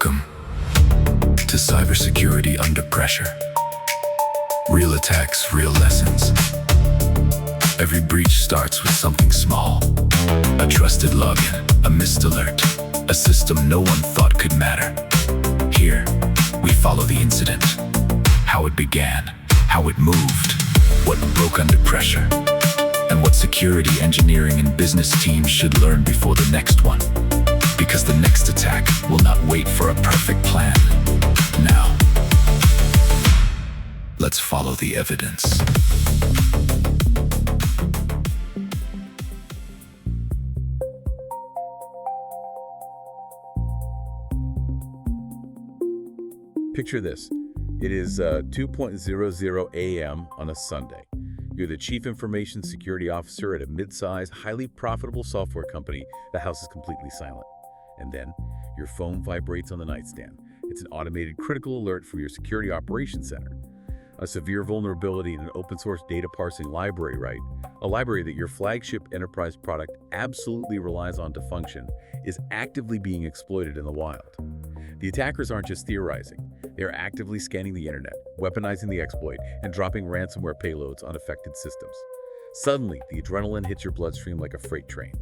Welcome to Cybersecurity Under Pressure. Real attacks, real lessons. Every breach starts with something small. A trusted login, a missed alert, a system no one thought could matter. Here, we follow the incident. How it began, how it moved, what broke under pressure, and what security engineering and business teams should learn before the next one. Because the next attack will not wait for a perfect plan. Now, let's follow the evidence. Picture this. It is 2:00 a.m. on a Sunday. You're the Chief Information Security Officer at a mid-sized, highly profitable software company. The house is completely silent. And then, your phone vibrates on the nightstand. It's an automated critical alert from your Security Operations Center. A severe vulnerability in an open-source data parsing library, right? A library that your flagship enterprise product absolutely relies on to function, is actively being exploited in the wild. The attackers aren't just theorizing. They're actively scanning the internet, weaponizing the exploit, and dropping ransomware payloads on affected systems. Suddenly, the adrenaline hits your bloodstream like a freight train,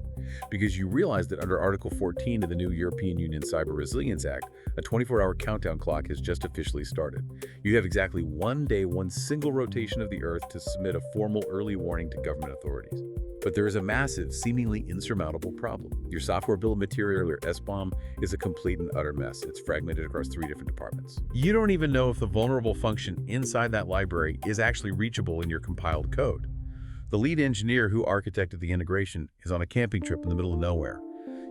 because you realize that under Article 14 of the new European Union Cyber Resilience Act, a 24-hour countdown clock has just officially started. You have exactly 1 day, one single rotation of the Earth to submit a formal early warning to government authorities. But there is a massive, seemingly insurmountable problem. Your software bill of material, or SBOM, is a complete and utter mess. It's fragmented across 3 different departments. You don't even know if the vulnerable function inside that library is actually reachable in your compiled code. The lead engineer who architected the integration is on a camping trip in the middle of nowhere.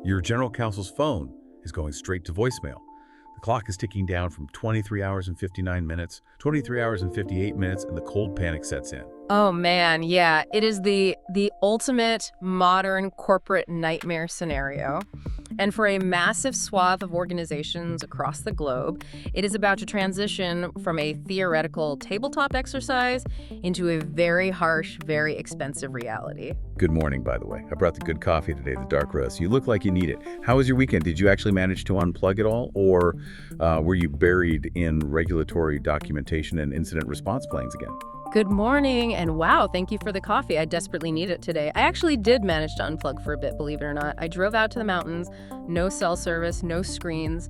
Your general counsel's phone is going straight to voicemail. The clock is ticking down from 23 hours and 59 minutes, 23 hours and 58 minutes, and the cold panic sets in. Oh man, yeah, it is the ultimate modern corporate nightmare scenario. And for a massive swath of organizations across the globe, it is about to transition from a theoretical tabletop exercise into a very harsh, very expensive reality. Good morning, by the way. I brought the good coffee today, the dark roast. You look like you need it. How was your weekend? Did you actually manage to unplug it all? Or were you buried in regulatory documentation and incident response plans again? Good morning, and wow, thank you for the coffee. I desperately need it today. I actually did manage to unplug for a bit, believe it or not. I drove out to the mountains, no cell service, no screens,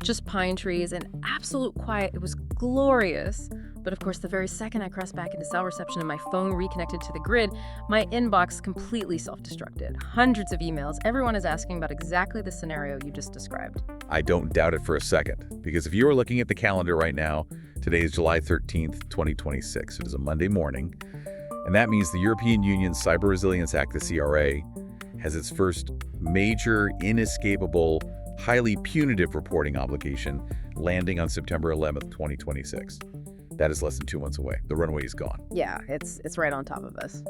just pine trees and absolute quiet. It was glorious. But of course, the very second I crossed back into cell reception and my phone reconnected to the grid, my inbox completely self-destructed. Hundreds of emails. Everyone is asking about exactly the scenario you just described. I don't doubt it for a second, because if you are looking at the calendar right now, today is July 13th, 2026. It is a Monday morning, and that means the European Union's Cyber Resilience Act, the CRA, has its first major, inescapable, highly punitive reporting obligation landing on September 11th, 2026. That is less than 2 months away. The runway is gone. Yeah, it's right on top of us.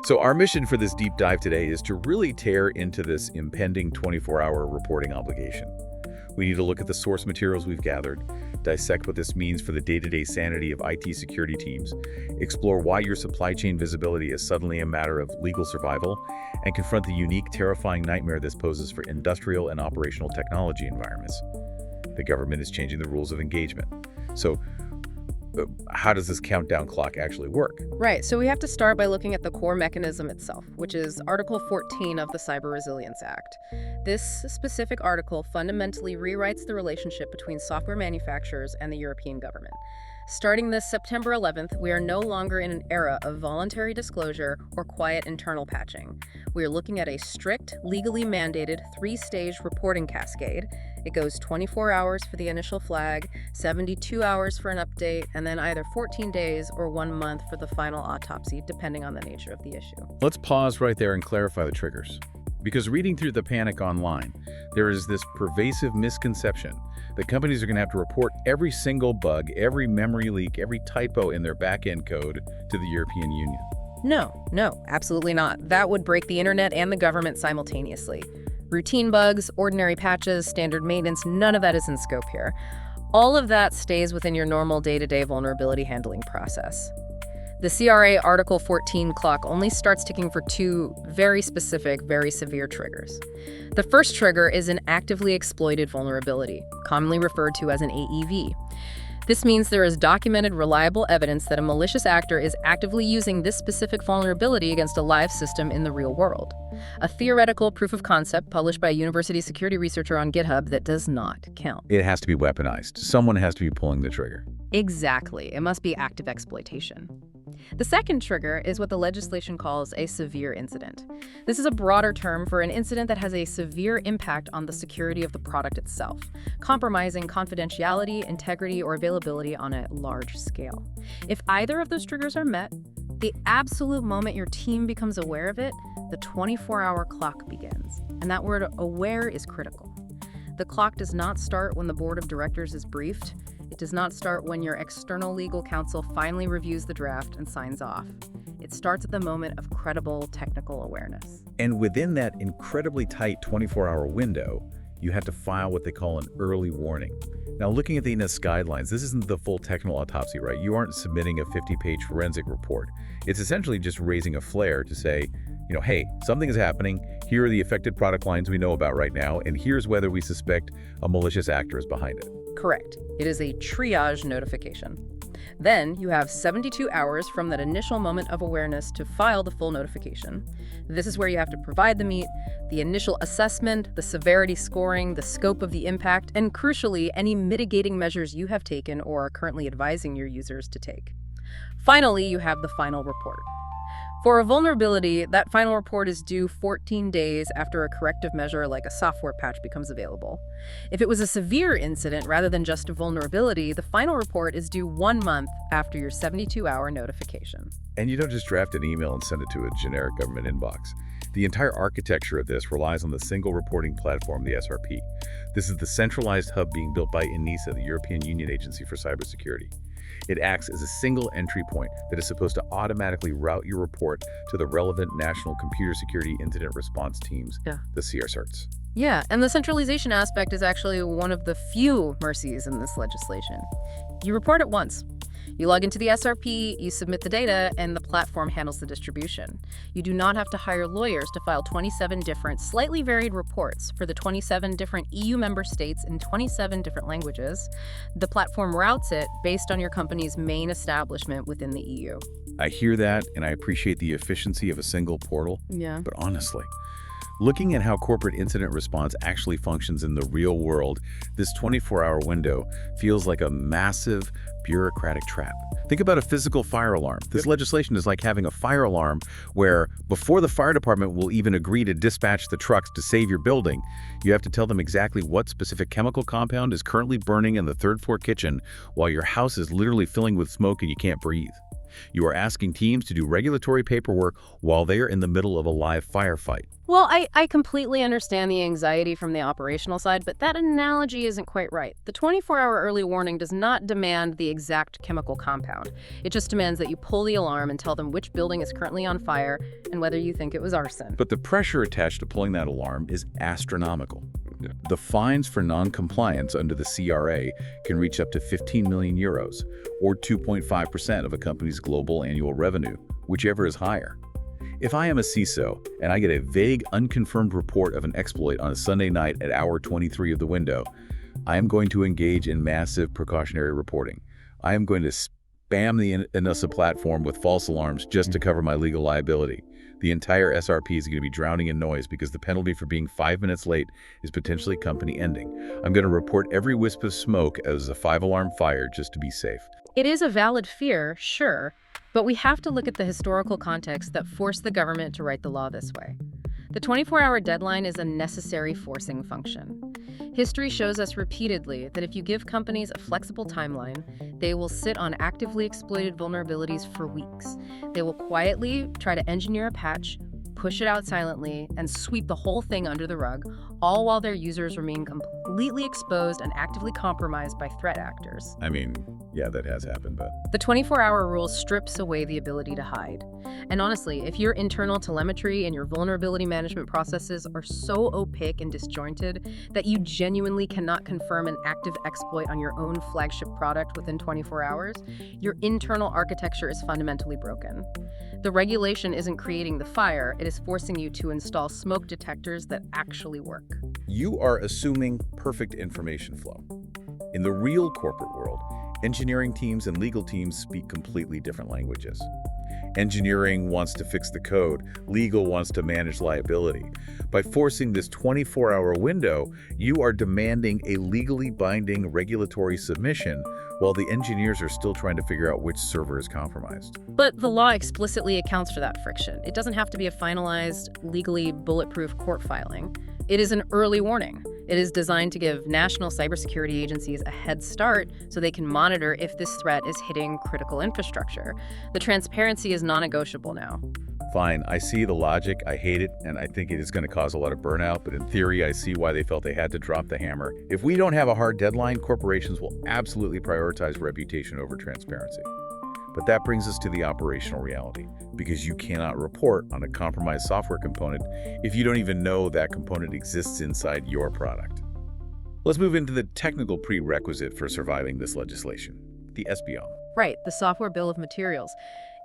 So our mission for this deep dive today is to really tear into this impending 24-hour reporting obligation. We need to look at the source materials we've gathered, dissect what this means for the day-to-day sanity of IT security teams, explore why your supply chain visibility is suddenly a matter of legal survival, and confront the unique, terrifying nightmare this poses for industrial and operational technology environments. The government is changing the rules of engagement. So, how does this countdown clock actually work? Right, so we have to start by looking at the core mechanism itself, which is Article 14 of the Cyber Resilience Act. This specific article fundamentally rewrites the relationship between software manufacturers and the European government. Starting this September 11th, we are no longer in an era of voluntary disclosure or quiet internal patching. We are looking at a strict, legally mandated 3-stage reporting cascade. It goes 24 hours for the initial flag, 72 hours for an update, and then either 14 days or 1 month for the final autopsy, depending on the nature of the issue. Let's pause right there and clarify the triggers. Because reading through the panic online, there is this pervasive misconception that companies are going to have to report every single bug, every memory leak, every typo in their back-end code to the European Union. No, absolutely not. That would break the internet and the government simultaneously. Routine bugs, ordinary patches, standard maintenance, none of that is in scope here. All of that stays within your normal day-to-day vulnerability handling process. The CRA Article 14 clock only starts ticking for two very specific, very severe triggers. The first trigger is an actively exploited vulnerability, commonly referred to as an AEV. This means there is documented, reliable evidence that a malicious actor is actively using this specific vulnerability against a live system in the real world. A theoretical proof of concept published by a university security researcher on GitHub that does not count. It has to be weaponized. Someone has to be pulling the trigger. Exactly. It must be active exploitation. The second trigger is what the legislation calls a severe incident. This is a broader term for an incident that has a severe impact on the security of the product itself, compromising confidentiality, integrity, or availability on a large scale. If either of those triggers are met, the absolute moment your team becomes aware of it, the 24-hour clock begins. And that word aware is critical. The clock does not start when the board of directors is briefed. It does not start when your external legal counsel finally reviews the draft and signs off. It starts at the moment of credible technical awareness. And within that incredibly tight 24-hour window, you have to file what they call an early warning. Now, looking at the NIST guidelines, this isn't the full technical autopsy, right? You aren't submitting a 50-page forensic report. It's essentially just raising a flare to say, hey, something is happening. Here are the affected product lines we know about right now, and here's whether we suspect a malicious actor is behind it. Correct. It is a triage notification. Then you have 72 hours from that initial moment of awareness to file the full notification. This is where you have to provide the meat, the initial assessment, the severity scoring, the scope of the impact, and crucially, any mitigating measures you have taken or are currently advising your users to take. Finally, you have the final report. For a vulnerability, that final report is due 14 days after a corrective measure like a software patch becomes available. If it was a severe incident rather than just a vulnerability, the final report is due 1 month after your 72-hour notification. And you don't just draft an email and send it to a generic government inbox. The entire architecture of this relies on the single reporting platform, the SRP. This is the centralized hub being built by ENISA, the European Union Agency for Cybersecurity. It acts as a single entry point that is supposed to automatically route your report to the relevant national computer security incident response teams, the CRCERTs. Yeah, and the centralization aspect is actually one of the few mercies in this legislation. You report it once. You log into the SRP, you submit the data, and the platform handles the distribution. You do not have to hire lawyers to file 27 different, slightly varied reports for the 27 different EU member states in 27 different languages. The platform routes it based on your company's main establishment within the EU. I hear that, and I appreciate the efficiency of a single portal. Yeah. But honestly, looking at how corporate incident response actually functions in the real world, this 24-hour window feels like a massive bureaucratic trap. Think about a physical fire alarm. This legislation is like having a fire alarm where before the fire department will even agree to dispatch the trucks to save your building, you have to tell them exactly what specific chemical compound is currently burning in the third-floor kitchen while your house is literally filling with smoke and you can't breathe. You are asking teams to do regulatory paperwork while they are in the middle of a live firefight. Well, I completely understand the anxiety from the operational side, but that analogy isn't quite right. The 24-hour early warning does not demand the exact chemical compound. It just demands that you pull the alarm and tell them which building is currently on fire and whether you think it was arson. But the pressure attached to pulling that alarm is astronomical. The fines for non-compliance under the CRA can reach up to 15 million euros, or 2.5% of a company's global annual revenue, whichever is higher. If I am a CISO and I get a vague, unconfirmed report of an exploit on a Sunday night at hour 23 of the window, I am going to engage in massive precautionary reporting. I am going to spam the ENISA platform with false alarms just to cover my legal liability. The entire SRP is going to be drowning in noise because the penalty for being 5 minutes late is potentially company ending. I'm going to report every wisp of smoke as a 5-alarm fire just to be safe. It is a valid fear, sure, but we have to look at the historical context that forced the government to write the law this way. The 24-hour deadline is a necessary forcing function. History shows us repeatedly that if you give companies a flexible timeline, they will sit on actively exploited vulnerabilities for weeks. They will quietly try to engineer a patch, push it out silently, and sweep the whole thing under the rug, all while their users remain completely exposed and actively compromised by threat actors. I mean, Yeah, that has happened, but The 24-hour rule strips away the ability to hide. And honestly, if your internal telemetry and your vulnerability management processes are so opaque and disjointed that you genuinely cannot confirm an active exploit on your own flagship product within 24 hours, your internal architecture is fundamentally broken. The regulation isn't creating the fire, it is forcing you to install smoke detectors that actually work. you are assuming perfect information flow. In the real corporate world, engineering teams and legal teams speak completely different languages. Engineering wants to fix the code, legal wants to manage liability. By forcing this 24-hour window, you are demanding a legally binding regulatory submission while the engineers are still trying to figure out which server is compromised. But the law explicitly accounts for that friction. It doesn't have to be a finalized, legally bulletproof court filing. It is an early warning. It is designed to give national cybersecurity agencies a head start so they can monitor if this threat is hitting critical infrastructure. The transparency is non-negotiable now. Fine, I see the logic, I hate it, and I think it is going to cause a lot of burnout, but in theory, I see why they felt they had to drop the hammer. If we don't have a hard deadline, corporations will absolutely prioritize reputation over transparency. But that brings us to the operational reality, because you cannot report on a compromised software component if you don't even know that component exists inside your product. Let's move into the technical prerequisite for surviving this legislation, the SBOM. Right, the software bill of materials.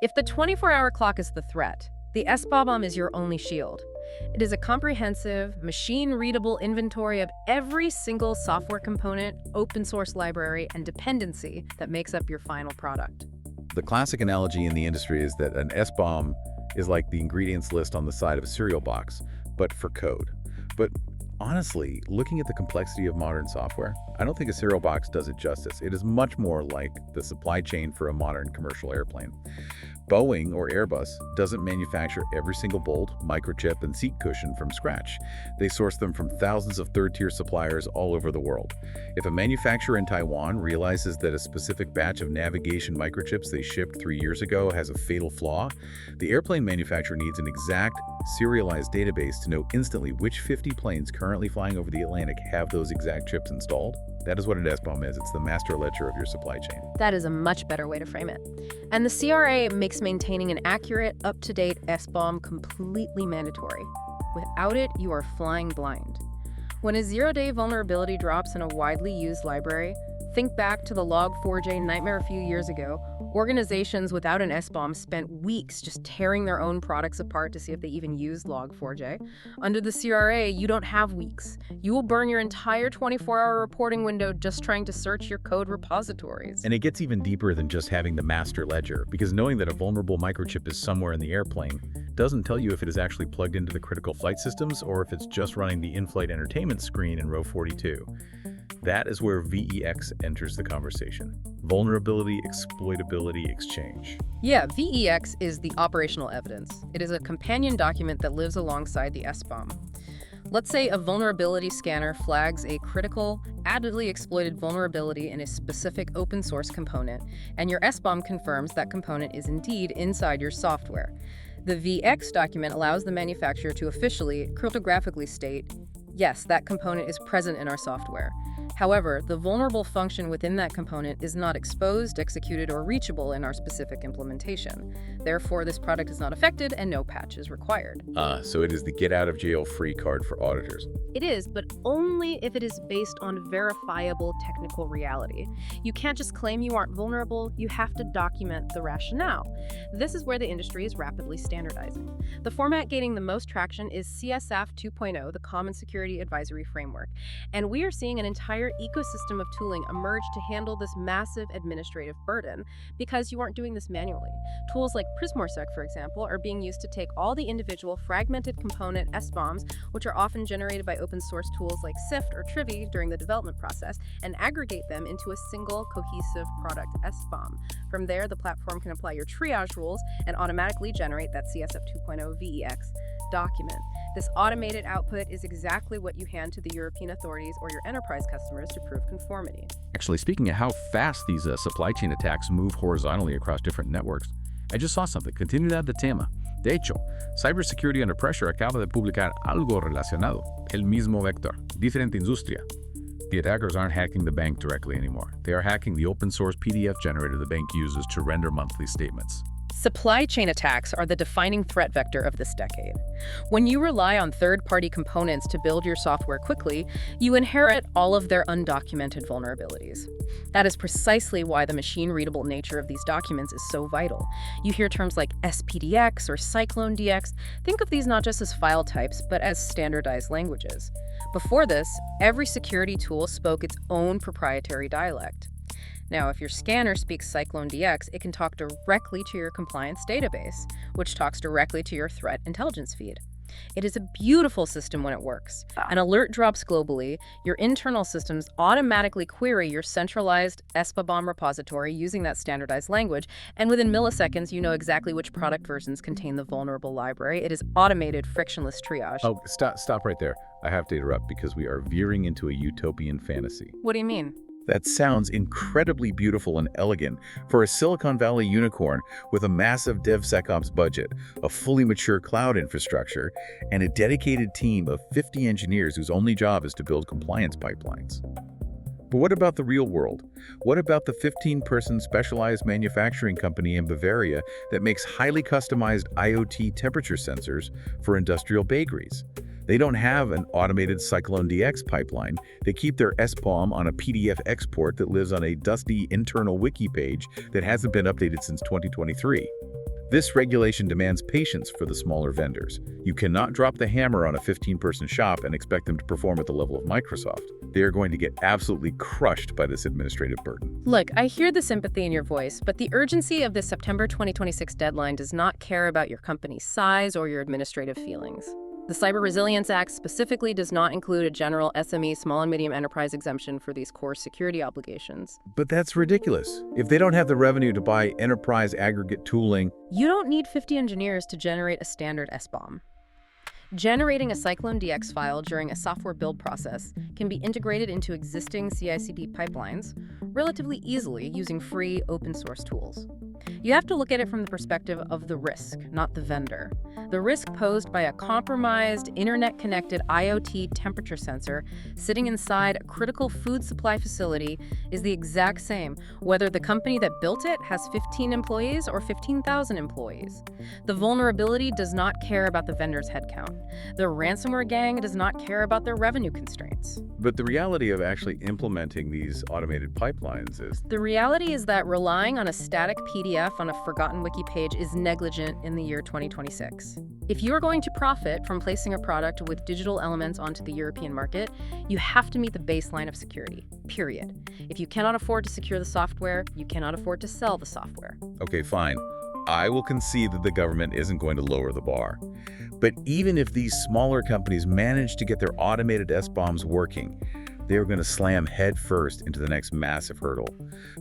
If the 24-hour clock is the threat, the SBOM is your only shield. It is a comprehensive, machine-readable inventory of every single software component, open source library, and dependency that makes up your final product. The classic analogy in the industry is that an SBOM is like the ingredients list on the side of a cereal box, but for code. But honestly, looking at the complexity of modern software, I don't think a cereal box does it justice. It is much more like the supply chain for a modern commercial airplane. Boeing or Airbus doesn't manufacture every single bolt, microchip, and seat cushion from scratch. They source them from thousands of third-tier suppliers all over the world. If a manufacturer in Taiwan realizes that a specific batch of navigation microchips they shipped 3 years ago has a fatal flaw, the airplane manufacturer needs an exact, serialized database to know instantly which 50 planes currently flying over the Atlantic have those exact chips installed. That is what an SBOM is. It's the master ledger of your supply chain. That is a much better way to frame it. And the CRA makes maintaining an accurate, up-to-date SBOM completely mandatory. Without it, you are flying blind. When a zero-day vulnerability drops in a widely used library, think back to the Log4j nightmare a few years ago. Organizations without an SBOM spent weeks just tearing their own products apart to see if they even used Log4j. Under the CRA, you don't have weeks. You will burn your entire 24-hour reporting window just trying to search your code repositories. And it gets even deeper than just having the master ledger, because knowing that a vulnerable microchip is somewhere in the airplane doesn't tell you if it is actually plugged into the critical flight systems or if it's just running the in-flight entertainment screen in row 42. That is where VEX enters the conversation. Vulnerability Exploitability Exchange. Yeah, VEX is the operational evidence. It is a companion document that lives alongside the SBOM. Let's say a vulnerability scanner flags a critical, addedly exploited vulnerability in a specific open source component, and your SBOM confirms that component is indeed inside your software. The VEX document allows the manufacturer to officially, cryptographically state, yes, that component is present in our software. However, the vulnerable function within that component is not exposed, executed, or reachable in our specific implementation. Therefore, this product is not affected and no patch is required. So it is the get-out-of-jail-free card for auditors. It is, but only if it is based on verifiable technical reality. You can't just claim you aren't vulnerable, you have to document the rationale. This is where the industry is rapidly standardizing. The format gaining the most traction is CSAF 2.0, the Common Security Advisory Framework, and we are seeing an entire ecosystem of tooling emerge to handle this massive administrative burden because you aren't doing this manually. Tools like Prismorsec, for example, are being used to take all the individual fragmented component SBOMs, which are often generated by open source tools like Sift or Trivy during the development process, and aggregate them into a single cohesive product SBOM. From there, the platform can apply your triage rules and automatically generate that CSF 2.0 VEX document. This automated output is exactly what you hand to the European authorities or your enterprise customers to prove conformity. Actually, speaking of how fast these supply chain attacks move horizontally across different networks, I just saw something. Continuidad de tema. De hecho, Cybersecurity Under Pressure acaba de publicar algo relacionado, el mismo vector, diferente industria. The attackers aren't hacking the bank directly anymore. They are hacking the open-source PDF generator the bank uses to render monthly statements. Supply chain attacks are the defining threat vector of this decade. When you rely on third-party components to build your software quickly, you inherit all of their undocumented vulnerabilities. That is precisely why the machine-readable nature of these documents is so vital. You hear terms like SPDX or CycloneDX. Think of these not just as file types, but as standardized languages. Before this, every security tool spoke its own proprietary dialect. Now, if your scanner speaks CycloneDX, it can talk directly to your compliance database, which talks directly to your threat intelligence feed. It is a beautiful system when it works. An alert drops globally, your internal systems automatically query your centralized SBOM repository using that standardized language, and within milliseconds, you know exactly which product versions contain the vulnerable library. It is automated, frictionless triage. Oh, stop right there. I have to interrupt because we are veering into a utopian fantasy. What do you mean? That sounds incredibly beautiful and elegant for a Silicon Valley unicorn with a massive DevSecOps budget, a fully mature cloud infrastructure, and a dedicated team of 50 engineers whose only job is to build compliance pipelines. But what about the real world? What about the 15-person specialized manufacturing company in Bavaria that makes highly customized IoT temperature sensors for industrial bakeries? They don't have an automated CycloneDX pipeline. They keep their SBOM on a PDF export that lives on a dusty internal wiki page that hasn't been updated since 2023. This regulation demands patience for the smaller vendors. You cannot drop the hammer on a 15-person shop and expect them to perform at the level of Microsoft. They are going to get absolutely crushed by this administrative burden. Look, I hear the sympathy in your voice, but the urgency of the September 2026 deadline does not care about your company's size or your administrative feelings. The Cyber Resilience Act specifically does not include a general SME, small and medium enterprise exemption for these core security obligations. But that's ridiculous. If they don't have the revenue to buy enterprise aggregate tooling, You don't need 50 engineers to generate a standard SBOM. Generating a CycloneDX file during a software build process can be integrated into existing CI/CD pipelines relatively easily using free open-source tools. You have to look at it from the perspective of the risk, not the vendor. The risk posed by a compromised, internet-connected IoT temperature sensor sitting inside a critical food supply facility is the exact same, whether the company that built it has 15 employees or 15,000 employees. The vulnerability does not care about the vendor's headcount. The ransomware gang does not care about their revenue constraints. but the reality of actually implementing these automated pipelines is The reality is that relying on a static PDF on a forgotten wiki page is negligent in the year 2026. If you are going to profit from placing a product with digital elements onto the European market, you have to meet the baseline of security, period. If you cannot afford to secure the software, you cannot afford to sell the software. okay, fine. I will concede that the government isn't going to lower the bar. But even if these smaller companies manage to get their automated SBOMs working, they are going to slam headfirst into the next massive hurdle.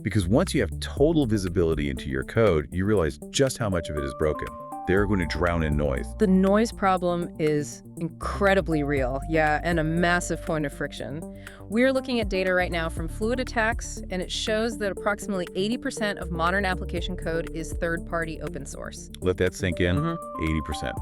Because once you have total visibility into your code, you realize just how much of it is broken. They're going to drown in noise. The noise problem is incredibly real, and a massive point of friction. We're looking at data right now from Fluid Attacks, and it shows that approximately 80% of modern application code is third-party open source. Let that sink in. 80%.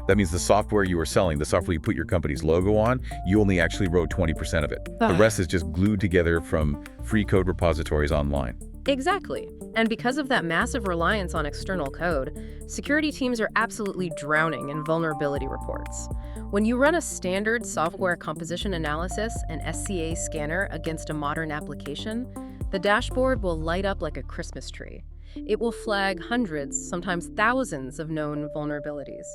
That means the software you are selling, the software you put your company's logo on, you only actually wrote 20% of it. The rest is just glued together from free code repositories online. Exactly. And because of that massive reliance on external code, security teams are absolutely drowning in vulnerability reports. When you run a standard software composition analysis and SCA scanner against a modern application, the dashboard will light up like a Christmas tree. It will flag hundreds, sometimes thousands of known vulnerabilities.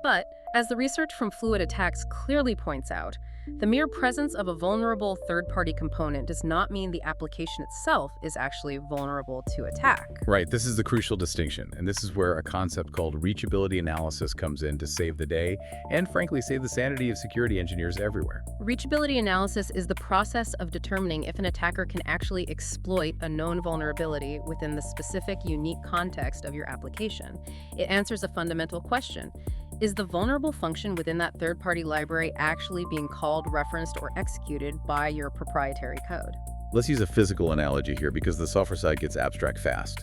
But, as the research from Fluid Attacks clearly points out, the mere presence of a vulnerable third-party component does not mean the application itself is actually vulnerable to attack. Right, this is the crucial distinction, and this is where a concept called reachability analysis comes in to save the day, and frankly save the sanity of security engineers everywhere. Reachability analysis is the process of determining if an attacker can actually exploit a known vulnerability within the specific, unique context of your application. It answers a fundamental question. Is the vulnerable function within that third-party library actually being called, referenced, or executed by your proprietary code? Let's use a physical analogy here because the software side gets abstract fast.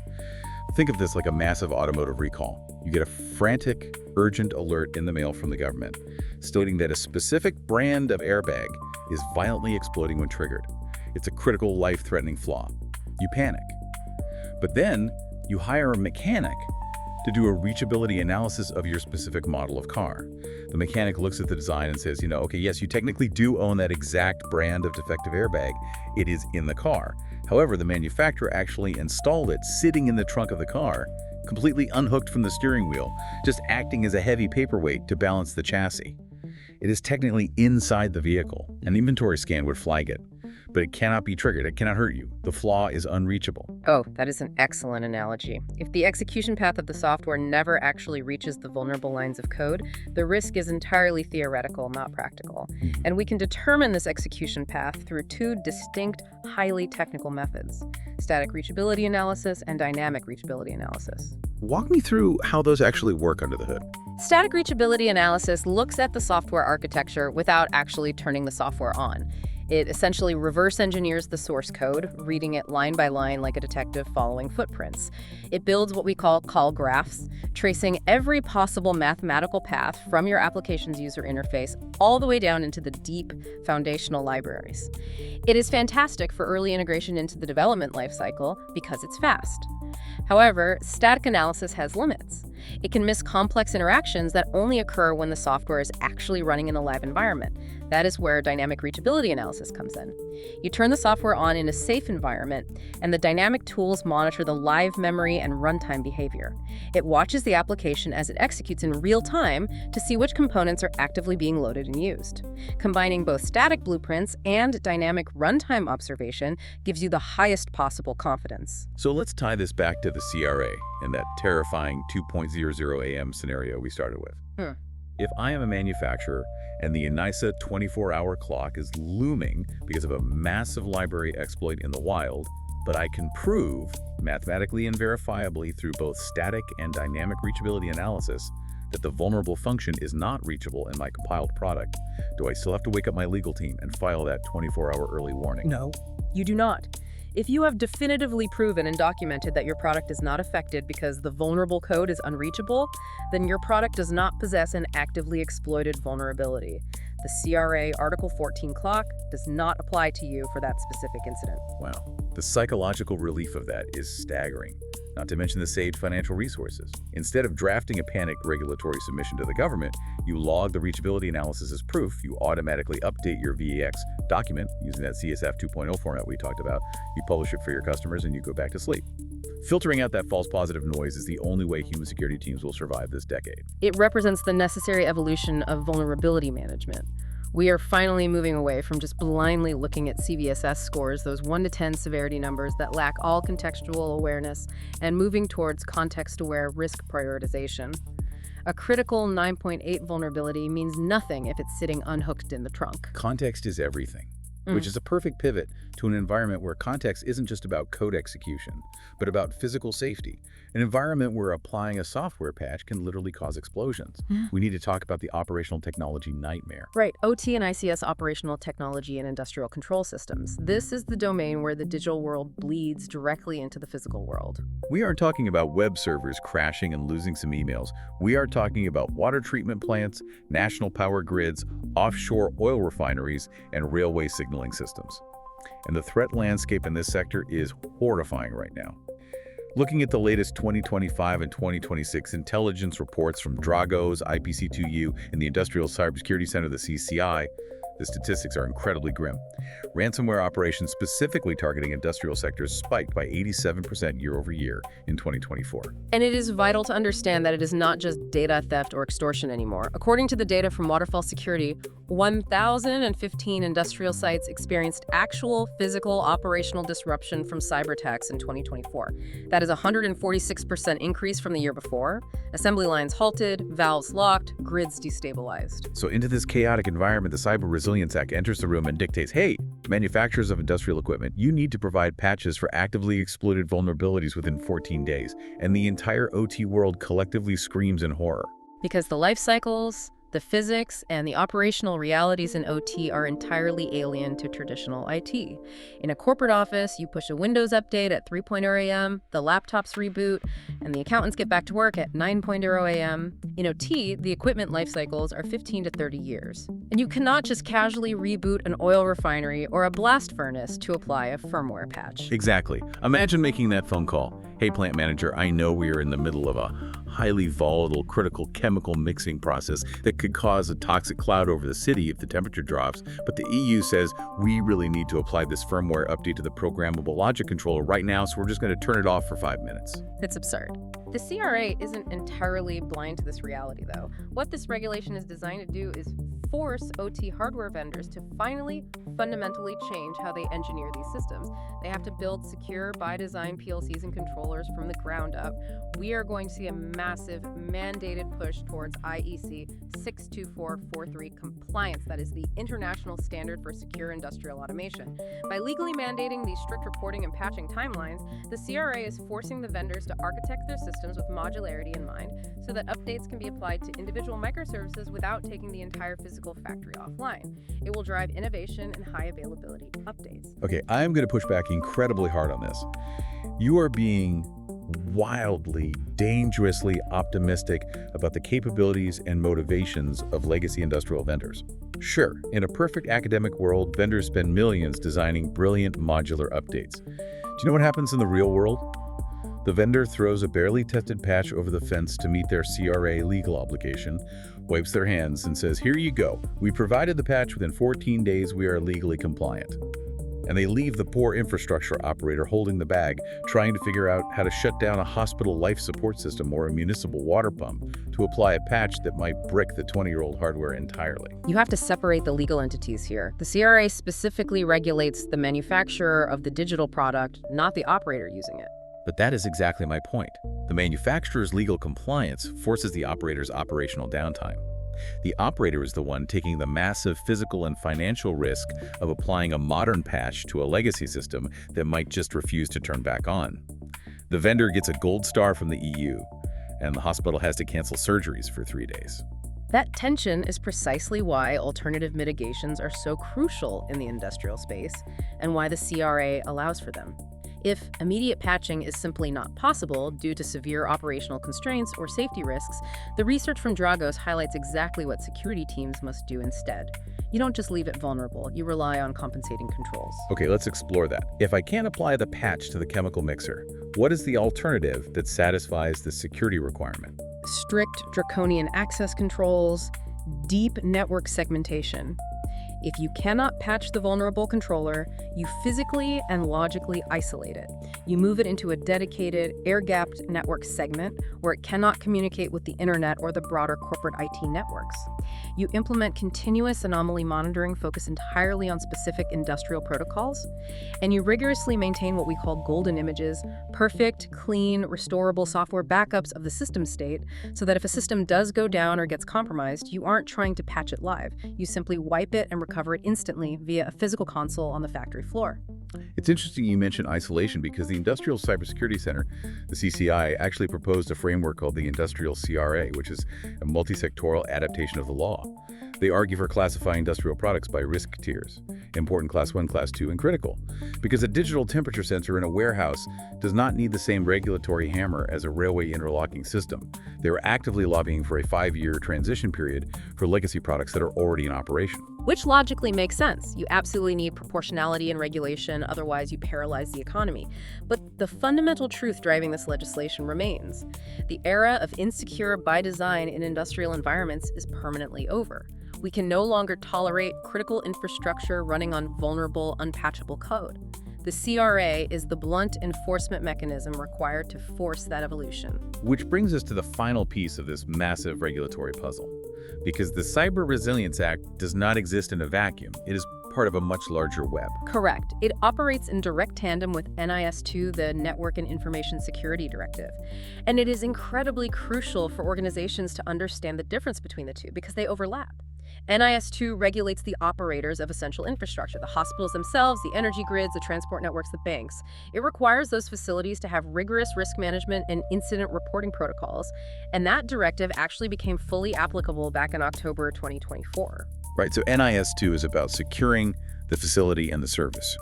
Think of this like a massive automotive recall. You get a frantic, urgent alert in the mail from the government, stating that a specific brand of airbag is violently exploding when triggered. It's a critical, life-threatening flaw. You panic. But then you hire a mechanic to do a reachability analysis of your specific model of car. The mechanic looks at the design and says, okay, yes, you technically do own that exact brand of defective airbag. It is in the car. However, the manufacturer actually installed it sitting in the trunk of the car, completely unhooked from the steering wheel, just acting as a heavy paperweight to balance the chassis. It is technically inside the vehicle. An inventory scan would flag it, but it cannot be triggered. It cannot hurt you. The flaw is unreachable. Oh, that is an excellent analogy. If the execution path of the software never actually reaches the vulnerable lines of code, the risk is entirely theoretical, not practical. And we can determine this execution path through two distinct, highly technical methods: static reachability analysis and dynamic reachability analysis. Walk me through how those actually work under the hood. Static reachability analysis looks at the software architecture without actually turning the software on. It essentially reverse engineers the source code, reading it line by line like a detective following footprints. It builds what we call call graphs, tracing every possible mathematical path from your application's user interface all the way down into the deep foundational libraries. It is fantastic for early integration into the development lifecycle because it's fast. However, static analysis has limits. It can miss complex interactions that only occur when the software is actually running in a live environment. That is where dynamic reachability analysis comes in. You turn the software on in a safe environment, and the dynamic tools monitor the live memory and runtime behavior. It watches the application as it executes in real time to see which components are actively being loaded and used. Combining both static blueprints and dynamic runtime observation gives you the highest possible confidence. So let's tie this back to the CRA and that terrifying 2.00 a.m. scenario we started with. If I am a manufacturer and the ENISA 24-hour clock is looming because of a massive library exploit in the wild, but I can prove mathematically and verifiably through both static and dynamic reachability analysis that the vulnerable function is not reachable in my compiled product, do I still have to wake up my legal team and file that 24-hour early warning? No, you do not. If you have definitively proven and documented that your product is not affected because the vulnerable code is unreachable, then your product does not possess an actively exploited vulnerability. The CRA Article 14 clock does not apply to you for that specific incident. Wow. The psychological relief of that is staggering, not to mention the saved financial resources. Instead of drafting a panicked regulatory submission to the government, you log the reachability analysis as proof, you automatically update your VEX document using that CSF 2.0 format we talked about, you publish it for your customers, and you go back to sleep. Filtering out that false positive noise is the only way human security teams will survive this decade. It represents the necessary evolution of vulnerability management. We are finally moving away from just blindly looking at CVSS scores, those 1 to 10 severity numbers that lack all contextual awareness, and moving towards context-aware risk prioritization. A critical 9.8 vulnerability means nothing if it's sitting unhooked in the trunk. Context is everything, which is a perfect pivot to an environment where context isn't just about code execution, but about physical safety. An environment where applying a software patch can literally cause explosions. We need to talk about the operational technology nightmare. Right, OT and ICS operational technology and industrial control systems. This is the domain where the digital world bleeds directly into the physical world. We aren't talking about web servers crashing and losing some emails. We are talking about water treatment plants, national power grids, offshore oil refineries, and railway signaling systems. And the threat landscape in this sector is horrifying right now. Looking at the latest 2025 and 2026 intelligence reports from Dragos, IPC2U, and the Industrial Cybersecurity Center, the CCI, the statistics are incredibly grim. Ransomware operations specifically targeting industrial sectors spiked by 87% year over year in 2024. And it is vital to understand that it is not just data theft or extortion anymore. According to the data from Waterfall Security, 1,015 industrial sites experienced actual physical operational disruption from cyber attacks in 2024. That is a 146% increase from the year before. Assembly lines halted, valves locked, grids destabilized. So into this chaotic environment, the Cyber Resilience Act enters the room and dictates, hey, manufacturers of industrial equipment, you need to provide patches for actively exploited vulnerabilities within 14 days. And the entire OT world collectively screams in horror. Because the life cycles, The physics and the operational realities in OT are entirely alien to traditional IT. In a corporate office, you push a Windows update at 3:00 a.m., the laptops reboot, and the accountants get back to work at 9:00 a.m. In OT, the equipment life cycles are 15 to 30 years. And you cannot just casually reboot an oil refinery or a blast furnace to apply a firmware patch. Exactly. Imagine making that phone call. Hey, plant manager, I know we are in the middle of a highly volatile, critical chemical mixing process that could cause a toxic cloud over the city if the temperature drops, but the EU says we really need to apply this firmware update to the programmable logic controller right now, so we're just going to turn it off for 5 minutes. It's absurd. The CRA isn't entirely blind to this reality, though. What this regulation is designed to do is force OT hardware vendors to finally fundamentally change how they engineer these systems. They have to build secure, by-design PLCs and controllers from the ground up. We are going to see a massive mandated push towards IEC 62443 compliance, that is the international standard for secure industrial automation. By legally mandating these strict reporting and patching timelines, the CRA is forcing the vendors to architect their systems with modularity in mind so that updates can be applied to individual microservices without taking the entire physical factory offline. It will drive innovation and high availability updates. Okay, I'm going to push back incredibly hard on this. You are being wildly, dangerously optimistic about the capabilities and motivations of legacy industrial vendors. Sure, in a perfect academic world, vendors spend millions designing brilliant modular updates. Do you know what happens in the real world? The vendor throws a barely tested patch over the fence to meet their CRA legal obligation, wipes their hands, and says, "Here you go. We provided the patch within 14 days. We are legally compliant." And they leave the poor infrastructure operator holding the bag, trying to figure out how to shut down a hospital life support system or a municipal water pump to apply a patch that might brick the 20-year-old hardware entirely. You have to separate the legal entities here. The CRA specifically regulates the manufacturer of the digital product, not the operator using it. But that is exactly my point. The manufacturer's legal compliance forces the operator's operational downtime. The operator is the one taking the massive physical and financial risk of applying a modern patch to a legacy system that might just refuse to turn back on. The vendor gets a gold star from the EU, and the hospital has to cancel surgeries for 3 days. That tension is precisely why alternative mitigations are so crucial in the industrial space and why the CRA allows for them. If immediate patching is simply not possible due to severe operational constraints or safety risks, the research from Dragos highlights exactly what security teams must do instead. You don't just leave it vulnerable, you rely on compensating controls. Okay, let's explore that. If I can't apply the patch to the chemical mixer, what is the alternative that satisfies the security requirement? Strict draconian access controls, deep network segmentation. If you cannot patch the vulnerable controller, you physically and logically isolate it. You move it into a dedicated, air-gapped network segment where it cannot communicate with the internet or the broader corporate IT networks. You implement continuous anomaly monitoring focused entirely on specific industrial protocols, and you rigorously maintain what we call golden images, perfect, clean, restorable software backups of the system state, so that if a system does go down or gets compromised, you aren't trying to patch it live. You simply wipe it and recover it instantly via a physical console on the factory floor. It's interesting you mention isolation because the Industrial Cybersecurity Center, the CCI, actually proposed a framework called the Industrial CRA, which is a multi-sectoral adaptation of the law. They argue for classifying industrial products by risk tiers, important class 1, class 2, and critical, because a digital temperature sensor in a warehouse does not need the same regulatory hammer as a railway interlocking system. They are actively lobbying for a 5-year transition period for legacy products that are already in operation. Which logically makes sense. You absolutely need proportionality and regulation, otherwise you paralyze the economy. But the fundamental truth driving this legislation remains. The era of insecure by design in industrial environments is permanently over. We can no longer tolerate critical infrastructure running on vulnerable, unpatchable code. The CRA is the blunt enforcement mechanism required to force that evolution. Which brings us to the final piece of this massive regulatory puzzle. Because the Cyber Resilience Act does not exist in a vacuum. It is part of a much larger web. Correct. It operates in direct tandem with NIS2, the Network and Information Security Directive. And it is incredibly crucial for organizations to understand the difference between the two because they overlap. NIS2 regulates the operators of essential infrastructure, the hospitals themselves, the energy grids, the transport networks, the banks. It requires those facilities to have rigorous risk management and incident reporting protocols, and that directive actually became fully applicable back in October 2024. Right, so NIS2 is about securing the facility and the service.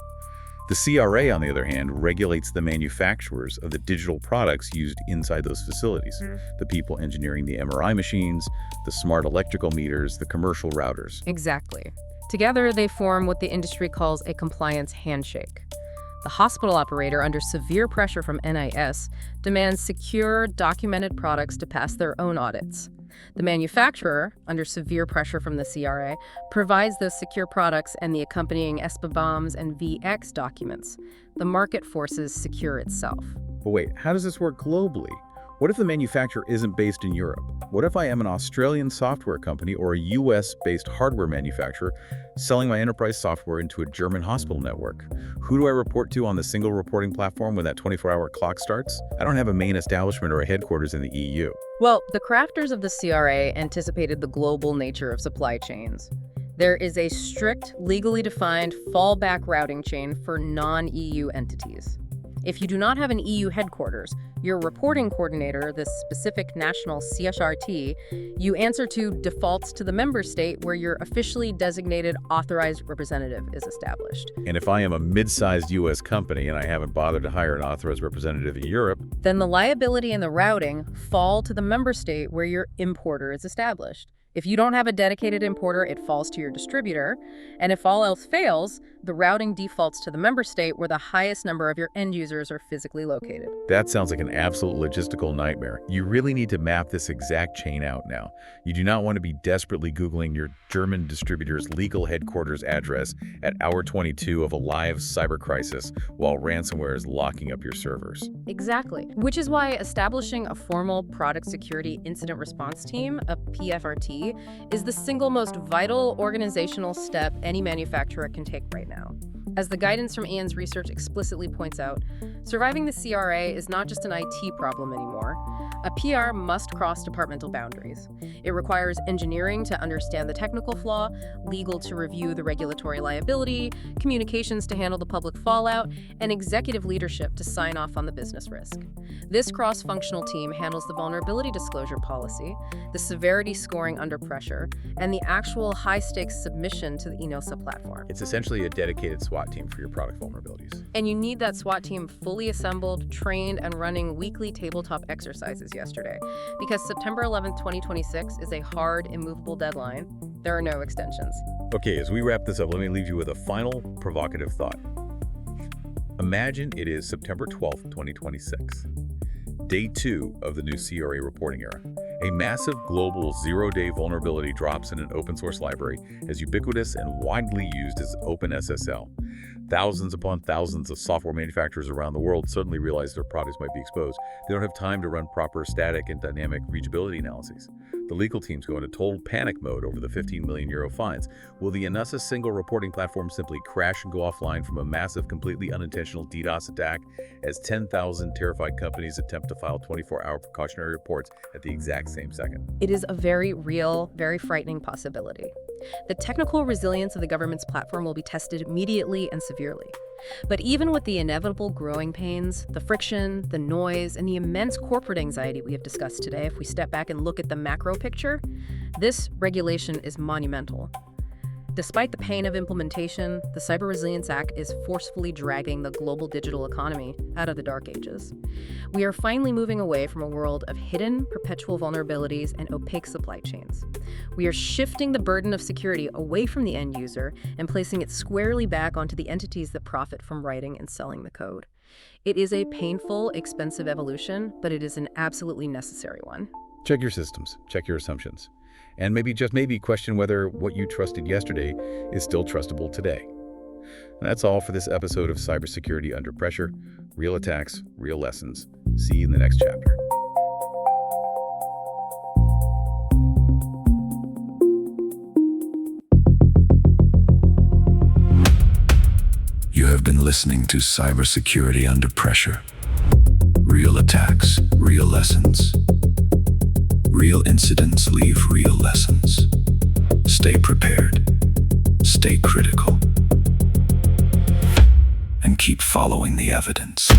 The CRA, on the other hand, regulates the manufacturers of the digital products used inside those facilities, the people engineering the MRI machines, the smart electrical meters, the commercial routers. Exactly. Together, they form what the industry calls a compliance handshake. The hospital operator, under severe pressure from NIS, demands secure, documented products to pass their own audits. The manufacturer, under severe pressure from the CRA, provides those secure products and the accompanying SBOMs and VX documents. The market forces secure itself. But wait, how does this work globally? What if the manufacturer isn't based in Europe? What if I am an Australian software company or a US-based hardware manufacturer selling my enterprise software into a German hospital network? Who do I report to on the single reporting platform when that 24-hour clock starts? I don't have a main establishment or a headquarters in the EU. Well, the crafters of the CRA anticipated the global nature of supply chains. There is a strict, legally defined fallback routing chain for non-EU entities. If you do not have an EU headquarters, your reporting coordinator, the specific national CSRT, you answer to defaults to the member state where your officially designated authorized representative is established. And if I am a mid-sized US company and I haven't bothered to hire an authorized representative in Europe, then the liability and the routing fall to the member state where your importer is established. If you don't have a dedicated importer, it falls to your distributor. And if all else fails, the routing defaults to the member state where the highest number of your end users are physically located. that sounds like an absolute logistical nightmare. You really need to map this exact chain out now. You do not want to be desperately Googling your German distributor's legal headquarters address at hour 22 of a live cyber crisis while ransomware is locking up your servers. Exactly. Which is why establishing a formal product security incident response team, a PFRT, is the single most vital organizational step any manufacturer can take right now. As the guidance from Ian's research explicitly points out, surviving the CRA is not just an IT problem anymore. A PR must cross departmental boundaries. It requires engineering to understand the technical flaw, legal to review the regulatory liability, communications to handle the public fallout, and executive leadership to sign off on the business risk. This cross-functional team handles the vulnerability disclosure policy, the severity scoring under pressure, and the actual high-stakes submission to the ENOSA platform. It's essentially a dedicated SWAT team for your product vulnerabilities. And you need that SWAT team fully assembled, trained, and running weekly tabletop exercises yesterday. Because September 11th, 2026 is a hard, immovable deadline. There are no extensions. Okay, as we wrap this up, let me leave you with a final provocative thought. Imagine it is September 12th, 2026. Day 2 of the new CRA reporting era. A massive global zero-day vulnerability drops in an open-source library as ubiquitous and widely used as OpenSSL. Thousands upon thousands of software manufacturers around the world suddenly realize their products might be exposed. They don't have time to run proper static and dynamic reachability analyses. The legal teams go into total panic mode over the 15 million euro fines. Will the ENOSA single reporting platform simply crash and go offline from a massive, completely unintentional DDoS attack as 10,000 terrified companies attempt to file 24-hour precautionary reports at the exact same second? It is a very real, very frightening possibility. The technical resilience of the government's platform will be tested immediately and severely. But even with the inevitable growing pains, the friction, the noise, and the immense corporate anxiety we have discussed today, if we step back and look at the macro picture, this regulation is monumental. Despite the pain of implementation, the Cyber Resilience Act is forcefully dragging the global digital economy out of the dark ages. We are finally moving away from a world of hidden, perpetual vulnerabilities and opaque supply chains. We are shifting the burden of security away from the end user and placing it squarely back onto the entities that profit from writing and selling the code. It is a painful, expensive evolution, but it is an absolutely necessary one. Check your systems, check your assumptions, and maybe, just maybe, question whether what you trusted yesterday is still trustable today. And that's all for this episode of Cybersecurity Under Pressure. Real attacks, real lessons. See you in the next chapter. You have been listening to Cybersecurity Under Pressure. Real attacks, real lessons. Real incidents leave real lessons. Stay prepared, stay critical, and keep following the evidence.